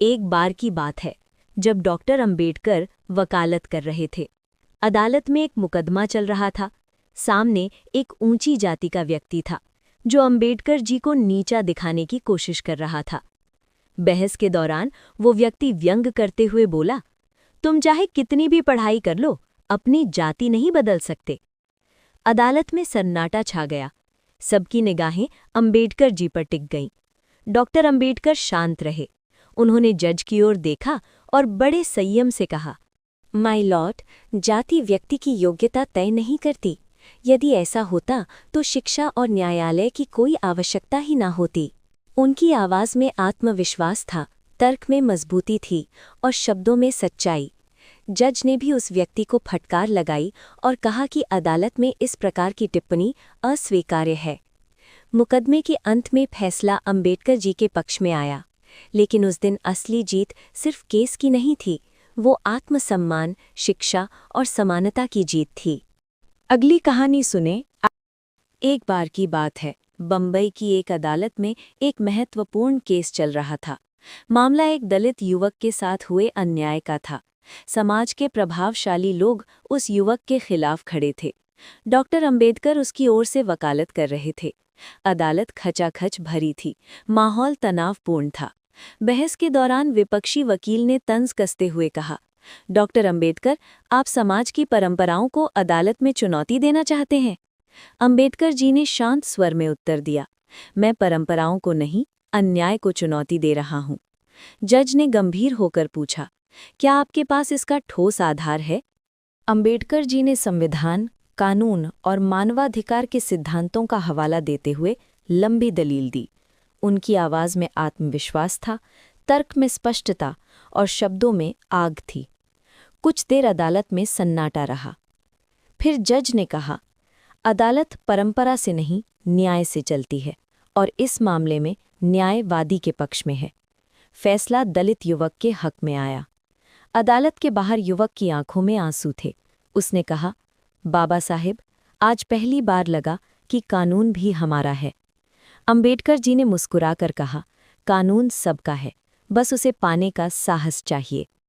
एक बार की बात है जब डॉक्टर अंबेडकर वकालत कर रहे थे। अदालत में एक मुकदमा चल रहा था। सामने एक ऊंची जाति का व्यक्ति था जो अंबेडकर जी को नीचा दिखाने की कोशिश कर रहा था। बहस के दौरान वो व्यक्ति व्यंग करते हुए बोला, तुम चाहे कितनी भी पढ़ाई कर लो, अपनी जाति नहीं बदल सकते। अदालत में सन्नाटा छा गया। सबकी निगाहें अंबेडकर जी पर टिक गईं। डॉक्टर अंबेडकर शांत रहे। उन्होंने जज की ओर देखा और बड़े संयम से कहा, माय लॉर्ड, जाति व्यक्ति की योग्यता तय नहीं करती। यदि ऐसा होता तो शिक्षा और न्यायालय की कोई आवश्यकता ही ना होती। उनकी आवाज में आत्मविश्वास था, तर्क में मजबूती थी और शब्दों में सच्चाई। जज ने भी उस व्यक्ति को फटकार लगाई और कहा कि अदालत में इस प्रकार की टिप्पणी अस्वीकार्य है। मुकदमे के अंत में फैसला अंबेडकर जी के पक्ष में आया, लेकिन उस दिन असली जीत सिर्फ केस की नहीं थी, वो आत्मसम्मान, शिक्षा और समानता की जीत थी। अगली कहानी सुने। एक बार की बात है, बम्बई की एक अदालत में एक महत्वपूर्ण केस चल रहा था। मामला एक दलित युवक के साथ हुए अन्याय का था। समाज के प्रभावशाली लोग उस युवक के खिलाफ खड़े थे। डॉक्टर अंबेडकर उसकी ओर से वकालत कर रहे थे। अदालत खचाखच भरी थी, माहौल तनावपूर्ण था। बहस के दौरान विपक्षी वकील ने तंज कसते हुए कहा, डॉक्टर अंबेडकर, आप समाज की परंपराओं को अदालत में चुनौती देना चाहते हैं। अंबेडकर जी ने शांत स्वर में उत्तर दिया, मैं परंपराओं को नहीं, अन्याय को चुनौती दे रहा हूं। जज ने गंभीर होकर पूछा, क्या आपके पास इसका ठोस आधार है? अंबेडकर जी ने संविधान, कानून और मानवाधिकार के सिद्धांतों का हवाला देते हुए लंबी दलील दी। उनकी आवाज में आत्मविश्वास था, तर्क में स्पष्टता और शब्दों में आग थी। कुछ देर अदालत में सन्नाटा रहा। फिर जज ने कहा, अदालत परंपरा से नहीं, न्याय से चलती है और इस मामले में न्याय वादी के पक्ष में है। फैसला दलित युवक के हक में आया। अदालत के बाहर युवक की आंखों में आंसू थे। उसने कहा, बाबा साहिब, आज पहली बार लगा कि कानून भी हमारा है। अंबेडकर जी ने मुस्कुराकर कहा, कानून सबका है, बस उसे पाने का साहस चाहिए।